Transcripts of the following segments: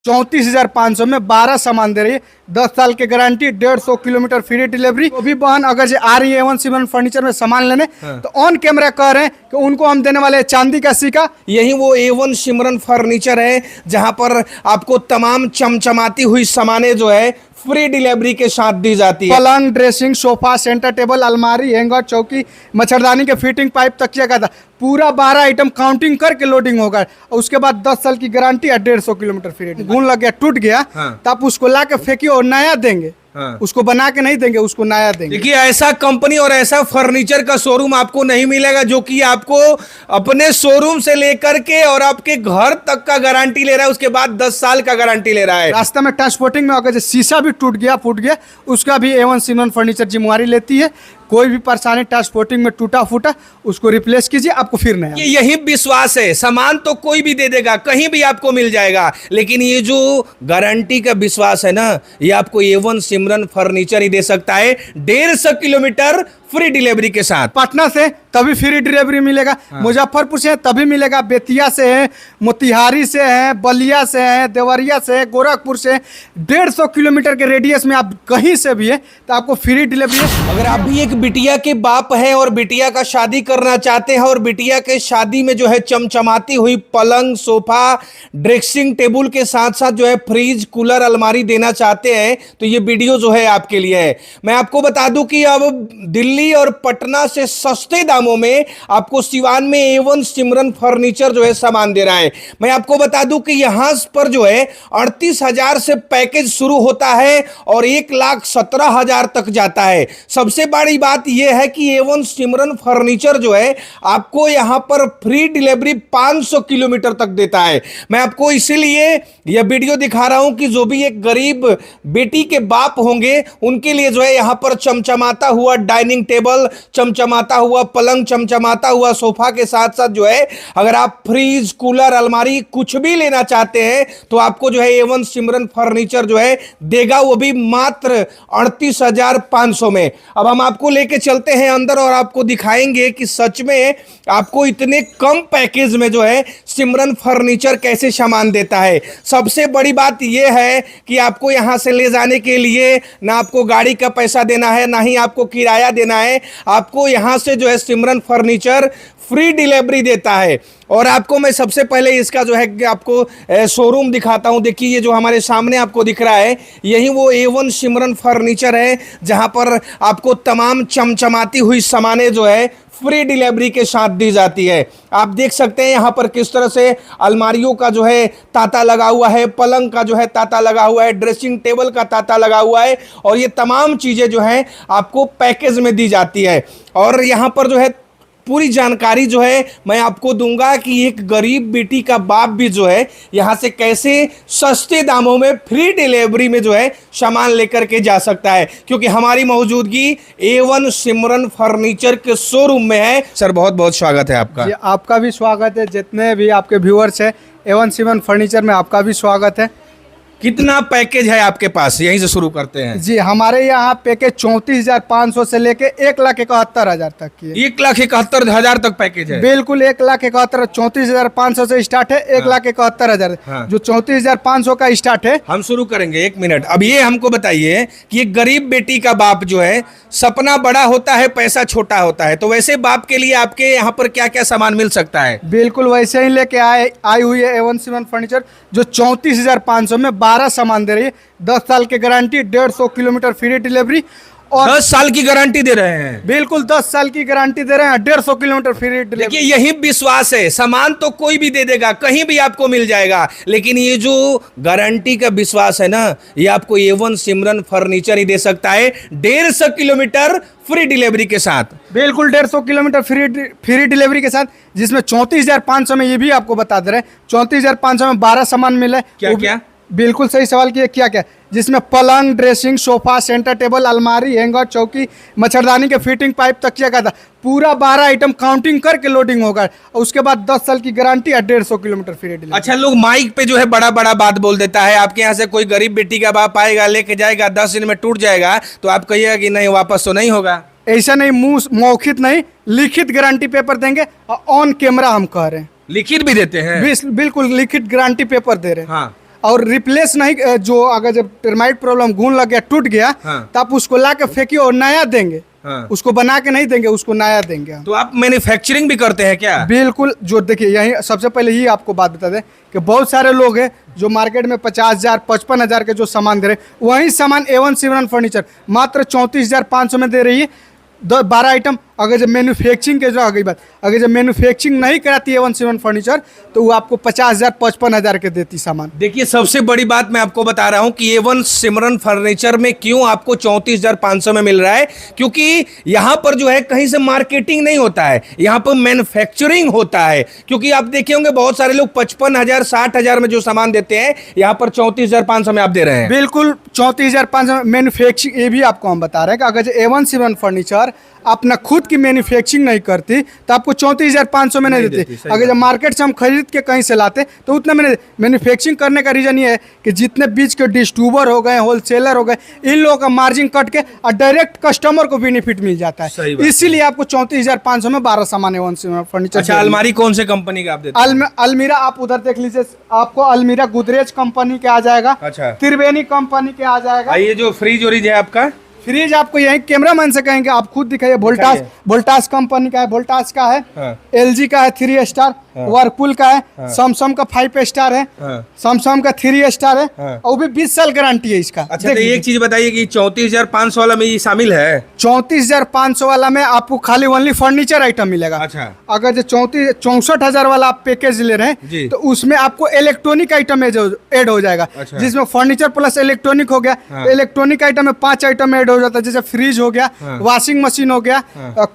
34,500 में 12 सामान दे रही है। 10 साल की गारंटी, 150 किलोमीटर फ्री डिलीवरी। वो भी बहन अगर जो आ रही है A1 सिमरन फर्नीचर में सामान लेने तो ऑन कैमरा कह रहे हैं कि उनको हम देने वाले हैं चांदी का सिक्का। यही वो A1 सिमरन फर्नीचर है जहां पर आपको तमाम चमचमाती हुई सामानें जो है फ्री डिलीवरी के साथ दी जाती है। पलंग, ड्रेसिंग, सोफा, सेंटर टेबल, अलमारी, हैंगर, चौकी, मच्छरदानी के फिटिंग, पाइप, तकिया का था पूरा 12 आइटम काउंटिंग करके लोडिंग होगा। और उसके बाद 10 साल की गारंटी और 150 किलोमीटर फ्री। गुण लग गया, टूट गया तो आप उसको ला के फेंकिए और नया देंगे। उसको बना के नहीं देंगे, उसको नया देंगे। देखिए, ऐसा कंपनी और ऐसा फर्नीचर का शोरूम आपको नहीं मिलेगा जो कि आपको अपने शोरूम से लेकर के और आपके घर तक का गारंटी ले रहा है, उसके बाद 10 साल का गारंटी ले रहा है। रास्ते में ट्रांसपोर्टिंग में अगर शीशा भी टूट गया, फूट गया, उसका भी A1 सिमरन फर्नीचर जिम्मेवारी लेती है। कोई भी परेशानी ट्रांसपोर्टिंग में टूटा फूटा उसको रिप्लेस कीजिए, आपको फिर नया। यही विश्वास है। सामान तो कोई भी दे देगा, कहीं भी आपको मिल जाएगा, लेकिन ये जो गारंटी का विश्वास है ना, ये आपको A1 सिमरन फर्नीचर ही दे सकता है। 150 किलोमीटर फ्री डिलीवरी के साथ। पटना से तभी फ्री डिलीवरी मिलेगा, मुजफ्फरपुर से तभी मिलेगा, बेतिया से है, मोतिहारी से है, बलिया से है, देवरिया से है, गोरखपुर से। 150 किलोमीटर के रेडियस में आप कहीं से भी है तो आपको फ्री डिलीवरी है। अगर आप भी एक बिटिया के बाप हैं और बिटिया का शादी करना चाहते हैं और बिटिया के शादी में जो है चमचमाती हुई पलंग, सोफा, ड्रेसिंग टेबल के साथ साथ जो है फ्रिज, कूलर, अलमारी देना चाहते हैं तो ये वीडियो जो है आपके लिए है। मैं आपको बता दूं कि अब दिल्ली और पटना से सस्ते दामों में आपको सिवान में A1 सिमरन फर्नीचर जो है सामान दे रहा है। मैं आपको बता दूं कि यहां पर जो है 38,000 से पैकेज शुरू होता है और 1,17,000 तक जाता है। सबसे बड़ी बात यह है कि A1 सिमरन फर्नीचर जो है आपको यहां पर फ्री डिलीवरी 500 किलोमीटर तक देता है। मैं आपको इसीलिए यह वीडियो दिखा रहा हूं कि जो भी एक गरीब बेटी के बाप होंगे उनके लिए जो है यहां पर चमचमाता हुआ डाइनिंग टेबल, चमचमाता हुआ पलंग, चमचमाता हुआ सोफा के साथ साथ जो है अगर आप फ्रिज, कूलर, अलमारी कुछ भी लेना चाहते हैं तो आपको जो है A1 सिमरन फर्नीचर जो है देगा, वो भी मात्र 38,500 में। अब हम आपको लेके चलते हैं अंदर और आपको दिखाएंगे कि सच में आपको इतने कम पैकेज में जो है सिमरन फर्नीचर कैसे सामान देता है। सबसे बड़ी बात यह है कि आपको यहां से ले जाने के लिए ना आपको गाड़ी का पैसा देना है, ना ही आपको किराया देना है। आपको यहां से जो है सिमरन फर्नीचर फ्री डिलीवरी देता है। और आपको मैं सबसे पहले इसका जो है आपको शोरूम दिखाता हूं। देखिए, ये जो हमारे सामने आपको दिख रहा है यही वो A1 सिमरन फर्नीचर है जहां पर आपको तमाम चमचमाती हुई सामानें जो है फ्री डिलीवरी के साथ दी जाती है। आप देख सकते हैं यहाँ पर किस तरह से अलमारियों का जो है ताता लगा हुआ है, पलंग का जो है ताता लगा हुआ है, ड्रेसिंग टेबल का ताता लगा हुआ है और ये तमाम चीज़ें जो हैं आपको पैकेज में दी जाती है। और यहाँ पर जो है पूरी जानकारी जो है मैं आपको दूंगा कि एक गरीब बेटी का बाप भी जो है यहाँ से कैसे सस्ते दामों में फ्री डिलीवरी में जो है सामान लेकर के जा सकता है, क्योंकि हमारी मौजूदगी A1 सिमरन फर्नीचर के शोरूम में है। सर, बहुत बहुत स्वागत है आपका। जी, आपका भी स्वागत है। जितने भी आपके व्यूअर्स हैं A1 सिमरन फर्नीचर में आपका भी स्वागत है। कितना पैकेज है आपके पास, यहीं से शुरू करते हैं। जी, हमारे यहाँ पैकेज 34,500 से लेके 1,71,000 तक की है। 1,71,000 तक पैकेज है। बिल्कुल 1,71,000, 34,500 से स्टार्ट है। 1,71,000 जो 34,500 का स्टार्ट है। हम शुरू करेंगे, 1 मिनट। अब ये हमको बताइए कि एक गरीब बेटी का बाप जो है, सपना बड़ा होता है, पैसा छोटा होता है, तो वैसे बाप के लिए आपके यहाँ पर क्या क्या सामान मिल सकता है? बिल्कुल वैसे ही लेके आई हुई है A1 सिमरन फर्नीचर जो 34,500 में 12 सामान दे रही है। 10 साल की गारंटी, 150 किलोमीटर फ्री डिलीवरी और 10 साल की गारंटी दे रहे हैं। बिल्कुल 10 साल की गारंटी दे रहे हैं, 150 किलोमीटर फ्री डिलीवरी। देखिए, यही विश्वास है। सामान तो कोई भी दे देगा, कहीं भी आपको मिल जाएगा, लेकिन ये जो गारंटी का विश्वास है ना, ये आपको A1 सिमरन फर्नीचर ही दे सकता है 150 किलोमीटर फ्री डिलीवरी के साथ। बिल्कुल 150 किलोमीटर फ्री डिलीवरी के साथ, जिसमें 34,500 में ये भी आपको बता दे रहे हैं 34,500 में 12 सामान मिले। क्या क्या? बिल्कुल सही सवाल किया, क्या क्या? जिसमें पलंग, ड्रेसिंग, सोफा, सेंटर टेबल, अलमारी, हैंगर, चौकी, मच्छरदानी के फिटिंग, पाइप, तकिया का था पूरा 12 आइटम काउंटिंग करके लोडिंग होगा। और उसके बाद 10 साल की गारंटी और 150 किलोमीटर फ्री डिलीवरी। अच्छा, लोग माइक पे जो है बड़ा बड़ा बात बोल देता है। आपके यहाँ से कोई गरीब बेटी का बाप आएगा, लेके जाएगा, 10 दिन में टूट जाएगा, तो आप कहिएगा कि नहीं, वापस तो नहीं होगा। ऐसा नहीं, मुंह मौखित नहीं, लिखित गारंटी पेपर देंगे और ऑन कैमरा हम कह रहे हैं। लिखित भी देते हैं? बिल्कुल लिखित गारंटी पेपर दे रहे हैं। हाँ। और रिप्लेस नहीं जो अगर जब टर्माइट प्रॉब्लम घून लग गया टूट गया हाँ। तो आप उसको ला के फेंकिए और नया देंगे। हाँ। उसको बना के नहीं देंगे, उसको नया देंगे हम। तो आप मैन्युफैक्चरिंग भी करते हैं क्या? बिल्कुल। जो देखिए यही सबसे पहले ही आपको बात बता दें कि बहुत सारे लोग हैं जो मार्केट में 50,000 55,000 के जो सामान दे रहे हैं, वही सामान A1 सिमरन फर्नीचर मात्र 34,500 में दे रही है। 12 आइटम। अगर जब मैन्युफैक्चरिंग के जो आ गई बात, अगर जब मैन्युफैक्चरिंग नहीं कराती A1 सिमरन फर्नीचर तो वो आपको 50,000 55,000 के देती सामान। देखिए सबसे बड़ी बात मैं आपको बता रहा हूं कि A1 सिमरन फर्नीचर में क्यों आपको 34,500 में मिल रहा है, क्योंकि यहां पर जो है कहीं से मार्केटिंग नहीं होता है, यहां पर मैन्युफैक्चरिंग होता है। क्योंकि आप देखे होंगे बहुत सारे लोग 55,000 60,000 में जो सामान देते हैं, यहां पर 34,500 में आप दे रहे हैं। बिल्कुल 34,500 मैन्युफैक्चरिंग। ये भी आपको हम बता रहे हैं कि अगर A1 सिमरन फर्नीचर अपना खुद की मैन्युफैक्चरिंग नहीं करती तो आपको 34,500 में नहीं देती। अगर जब मार्केट से हम खरीद के कहीं से लाते तो उतना में मैन्युफैक्चरिंग करने का रीजन ये है कि जितने बीच के डिस्ट्रीब्यूटर हो गए, होलसेलर हो गए, इन लोगों का मार्जिन कट के और डायरेक्ट कस्टमर को बेनिफिट मिल जाता है। इसीलिए आपको 34,500 में 12 सामान A1 सिमरन फर्नीचर। अच्छा, अलमारी कौन से कंपनी का आप देते हैं? अलमीरा आप उधर देख लीजिए, आपको अलमीरा गोदरेज कंपनी के आ जाएगा। अच्छा। त्रिवेणी कंपनी के आ जाएगा। ये जो फ्रिज ओरिज है आपका, फ्रिज आपको यही कैमरा मैन से कहेंगे, आप खुद दिखाइए। वोल्टास कंपनी का है, वोल्टास का है, हाँ। LG का है 3 स्टार, वर्लपूल का है, सैमसंग का 5 स्टार है, सैमसंग का 3 स्टार है, और वो भी 20 साल गारंटी है इसका। अच्छा, तो एक चीज बताइए कि 34,500 वाला में ये शामिल है? 34,500 वाला में आपको खाली ओनली फर्नीचर आइटम मिलेगा। अच्छा। अगर जो 64,000 वाला आप पैकेज ले रहे हैं तो उसमें आपको इलेक्ट्रॉनिक आइटम ऐड हो जाएगा। अच्छा। जिसमें फर्नीचर प्लस इलेक्ट्रॉनिक हो गया। तो इलेक्ट्रॉनिक आइटम में 5 आइटम ऐड हो जाता है, जैसे फ्रिज हो गया, वॉशिंग मशीन हो गया,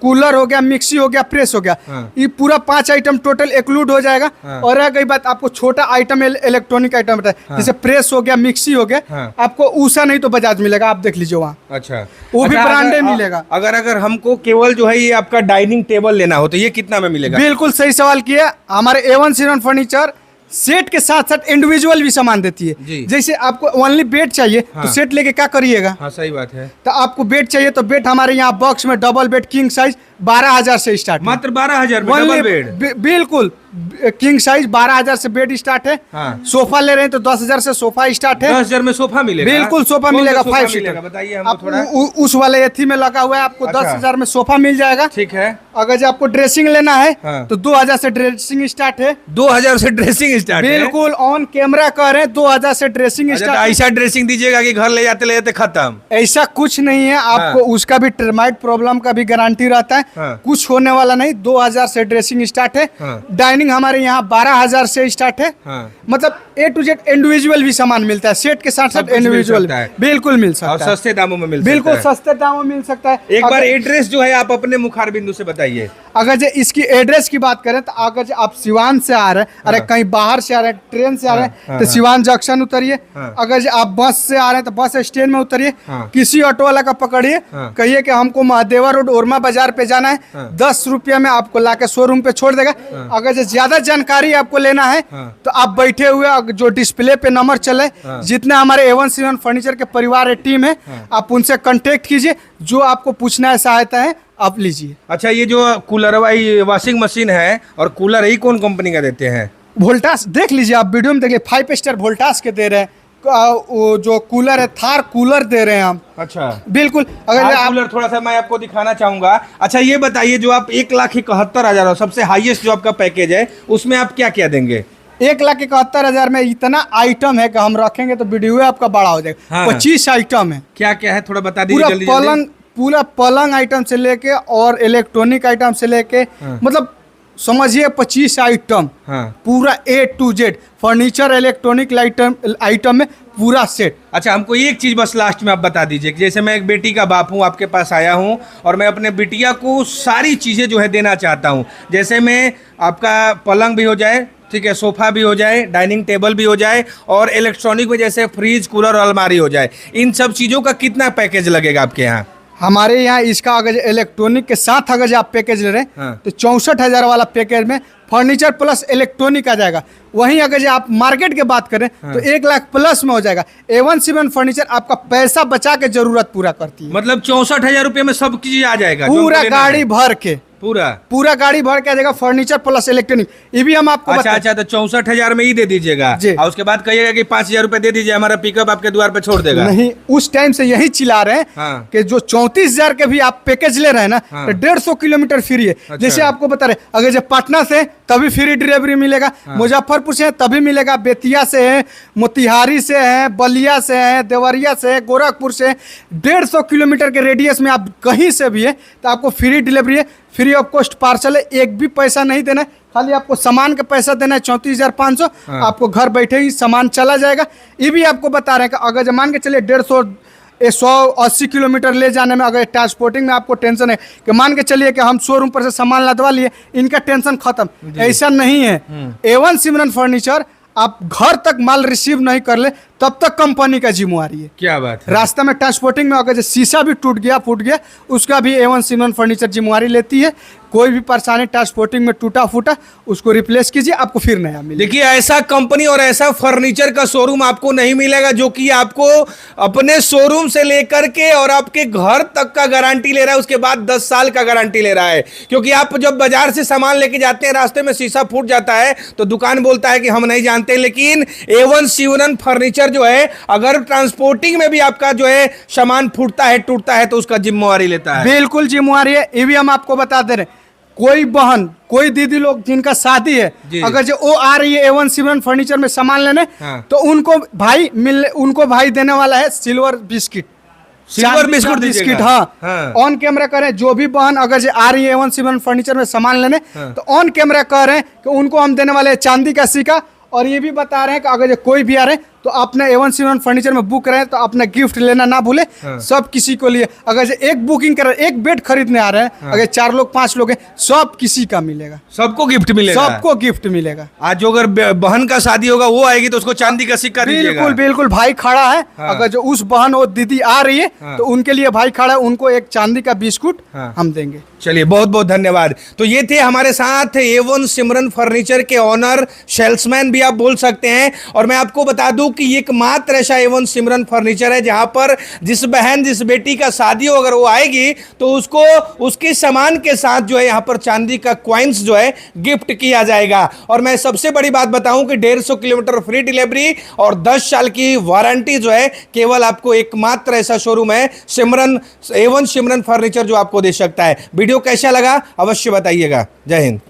कूलर हो गया, मिक्सी हो गया, प्रेस हो गया। ये पूरा 5 आइटम टोटल इंक्लूड हो जाएगा। और रह गई बात आपको छोटा आइटम इलेक्ट्रॉनिक आइटम बताए, जैसे प्रेस हो गया, मिक्सी हो गया, आपको उषा नहीं तो बजाज मिलेगा, आप देख लीजिए वहाँ। अच्छा, वो भी ब्रांडेड मिलेगा। अगर हमको केवल जो है ये आपका डाइनिंग टेबल लेना हो तो ये कितना में मिलेगा? बिल्कुल सही सवाल किया। हमारे A1 सिमरन फर्नीचर सेट के साथ साथ इंडिविजुअल भी सामान देती है। जैसे आपको ओनली बेड चाहिए तो सेट लेके क्या करिएगा? हाँ, सही बात है। तो आपको बेड चाहिए तो बेड हमारे यहाँ बॉक्स में डबल बेड किंग साइज 12,000 से स्टार्ट। मात्र 12,000 में डबल बेड? बिल्कुल, किंग साइज 12,000 से बेड स्टार्ट है। हाँ। सोफा ले रहे हैं तो 10,000 से सोफा स्टार्ट है। 10,000 में सोफा मिलेगा? बिल्कुल सोफा मिलेगा 5 सीटर। बताइए हमको थोड़ा। उस वाले एथी में लगा हुआ है, आपको 10,000 में सोफा मिल जाएगा। ठीक है। अगर जो आपको ड्रेसिंग लेना है तो 2,000 से ड्रेसिंग स्टार्ट है। 2,000 से ड्रेसिंग स्टार्ट है? बिल्कुल ऑन कैमरा कह रहे हैं 2,000 से ड्रेसिंग स्टार्ट। ऐसा ड्रेसिंग दीजिएगा कि घर ले जाते खत्म? ऐसा कुछ नहीं है, आपको उसका भी टर्माइट प्रॉब्लम का भी गारंटी रहता है। कुछ होने वाला नहीं। 2,000 से ड्रेसिंग स्टार्ट है। डाइनिंग हमारे यहाँ 12,000 से स्टार्ट है। मतलब A to Z इंडिविजुअल भी सामान मिलता है, सेट के साथ साथ इंडिविजुअल बिल्कुल मिल सकता है। और सस्ते दामों में मिल सकता है? बिल्कुल सस्ते दामों में मिल सकता है। एक बार एड्रेस जो है आप अपने मुखार बिंदु से बताइए। अगर जो इसकी एड्रेस की बात करें तो अगर जो आप सिवान से आ रहे हैं, अरे कहीं बाहर से आ रहे हैं, ट्रेन से आ रहे हैं तो सिवान जंक्शन उतरिए। अगर जो आप बस से आ रहे हैं तो बस स्टैंड में उतरिए। किसी ऑटो वाला का पकड़िए, कहिए कि हमको महादेवा रोड ओरमा बाजार पे जाना है, 10 रुपया में आपको लाके शोरूम पे छोड़ देगा। अगर जो ज्यादा जानकारी आपको लेना है तो आप बैठे हुए जो डिस्प्ले पे नंबर चले, जितने हमारे A1 सिमरन फर्नीचर के परिवार टीम है, आप उनसे कांटेक्ट कीजिए। जो आपको पूछना है, सहायता है, आप लीजिए। अच्छा, ये जो कूलर वॉशिंग मशीन है और कूलर ही कौन कंपनी का देते हैं? वोल्टास देख लीजिए, आप वीडियो में देखिए 5 स्टार वोल्टास के दे रहे हैं। वो जो कूलर है थार कूलर दे रहे हैं हम। अच्छा, बिल्कुल। अगर आप कूलर थोड़ा सा मैं आपको दिखाना चाहूंगा। अच्छा, ये बताइए जो आप 1,71,000 सबसे हाईएस्ट जो आपका पैकेज है उसमें आप क्या क्या देंगे? 1,71,000 में इतना आइटम है कि हम रखेंगे तो वीडियो आपका बड़ा हो जाएगा। 25 आइटम है। क्या क्या है थोड़ा बता दीजिए जल्दी जल्दी। पूरा पलंग आइटम से लेके और इलेक्ट्रॉनिक आइटम से लेके मतलब समझिए 25 आइटम। पूरा A to Z furniture electronic item में पूरा सेट। अच्छा, हमको एक चीज बस लास्ट में आप बता दीजिए कि जैसे मैं एक बेटी का बाप हूँ, आपके पास आया हूँ और मैं अपने बिटिया को सारी चीजें जो है देना चाहता हूँ। जैसे मैं आपका पलंग भी हो जाए, ठीक है, सोफा भी हो जाए, डाइनिंग टेबल भी हो जाए और इलेक्ट्रॉनिक में जैसे फ्रिज कूलर और अलमारी हो जाए, इन सब चीज़ों का कितना पैकेज लगेगा आपके यहाँ? हमारे यहाँ इसका अगर इलेक्ट्रॉनिक के साथ अगर आप पैकेज ले रहे हैं तो 64,000 वाला पैकेज में फर्नीचर प्लस इलेक्ट्रॉनिक आ जाएगा। वहीं अगर जो आप मार्केट की बात करें तो 1 लाख प्लस में हो जाएगा। A1 सिमरन फर्नीचर आपका पैसा बचा के जरूरत पूरा करती है। मतलब 64,000 रुपये में सब चीज आ जाएगा, पूरा गाड़ी भर के पूरा पूरा गाड़ी भर के आ जाएगा, फर्नीचर प्लस इलेक्ट्रॉनिक। ये भी हम आपको अच्छा अच्छा, तो 64,000 में ही दे दीजिएगा जी। और उसके बाद कहिएगा कि 5,000 रुपए दे दीजिए, हमारा पिकअप आपके द्वार पे छोड़ देगा। नहीं, उस टाइम से यही चिल्ला रहे हैं हाँ। कि जो 34,000 के भी आप पैकेज ले रहे हैं ना, हाँ। तो 150 किलोमीटर फ्री है। अच्छा। जैसे आपको बता रहे, अगर जब पटना से तभी फ्री डिलीवरी मिलेगा, मुजफ्फरपुर से तभी मिलेगा, बेतिया से है, मोतिहारी से है, बलिया से है, देवरिया से है, गोरखपुर से 150 किलोमीटर के रेडियस में आप कहीं से भी है तो आपको फ्री डिलीवरी है, फ्री ऑफ कॉस्ट पार्सल है। एक भी पैसा नहीं देना है, खाली आपको सामान का पैसा देना है 34,500। आपको घर बैठे ही सामान चला जाएगा। ये भी आपको बता रहे हैं कि अगर मान के चलिए 180 किलोमीटर ले जाने में अगर ट्रांसपोर्टिंग में आपको टेंशन है कि मान के चलिए कि हम शोरूम पर से सामान लदवा लिए, इनका टेंशन खत्म। ऐसा नहीं है। A1 सिमरन फर्नीचर आप घर तक माल रिसीव नहीं कर ले तब तक कंपनी का जिम्मेवारी है। क्या बात है। रास्ता में ट्रांसपोर्टिंग में अगर जो शीशा भी टूट गया, फूट गया, उसका भी A1 सिमरन फर्नीचर जिम्मेवारी लेती है। कोई भी परेशानी ट्रांसपोर्टिंग में टूटा फूटा उसको रिप्लेस कीजिए, आपको फिर नया मिलेगा। देखिए, ऐसा कंपनी और ऐसा फर्नीचर का शोरूम आपको नहीं मिलेगा जो कि आपको अपने शोरूम से लेकर के और आपके घर तक का गारंटी ले रहा है, उसके बाद 10 साल का गारंटी ले रहा है। क्योंकि आप जब बाजार से सामान लेके जाते हैं, रास्ते में शीशा फूट जाता है तो दुकान बोलता है कि हम नहीं जानते, लेकिन A1 सिमरन फर्नीचर जो है, अगर ट्रांसपोर्टिंग में भी आपका जो है सामान फूटता है, टूटता है, तो उसका जिम्मेवारी लेता है। बिल्कुल जिम्मेवारी है। ये भी हम आपको बता दे रहे हैं, कोई बहन, कोई दीदी लोग जिनका शादी है, अगर जो वो आ रही है A1 सिमरन फर्नीचर में सामान लेने, तो उनको भाई देने वाला है सिल्वर बिस्किट। सिल्वर बिस्किट हाँ। ऑन कैमरा करें, जो भी बहन अगर जो आ रही है A1 सिमरन फर्नीचर में सामान लेने, तो ऑन कैमरा कह रहे हैं कि उनको हम देने वाले हैं चांदी का सिक्का। और ये भी बता रहे हैं कि अगर जो कोई भी आ रहे हैं तो आपने A1 सिमरन फर्नीचर में बुक करें तो अपना गिफ्ट लेना ना भूले। सब किसी को लिए, अगर जो एक बुकिंग कर, एक बेड खरीदने आ रहे हैं, अगर 4 लोग 5 लोग हैं, सब किसी का मिलेगा, सबको गिफ्ट मिलेगा। सबको गिफ्ट मिलेगा। आज जो अगर बहन का शादी होगा वो आएगी तो उसको चांदी का सिक्का दीजिएगा। बिल्कुल बिल्कुल, भाई खड़ा है। अगर जो उस बहन और दीदी आ रही है तो उनके लिए भाई खड़ा है, उनको एक चांदी का बिस्कुट हम देंगे। चलिए, बहुत बहुत धन्यवाद। तो ये थे हमारे साथ A1 सिमरन फर्नीचर के ऑनर, सेल्समैन भी आप बोल सकते हैं। और मैं आपको बता दूं कि एकमात्र ऐसा A1 सिमरन फर्नीचर है जहां पर जिस बहन, जिस बेटी का शादी हो, अगर वो आएगी तो उसको उसके सामान के साथ जो है यहाँ पर चांदी का कॉइन्स जो है गिफ्ट किया जाएगा। और मैं सबसे बड़ी बात बताऊं कि 150 किलोमीटर फ्री डिलीवरी और 10 साल की वारंटी जो है केवल आपको एकमात्र ऐसा शोरूम है सिमरन, A1 सिमरन फर्नीचर, जो आपको दे सकता है। वीडियो कैसा लगा अवश्य बताइएगा। जय हिंद।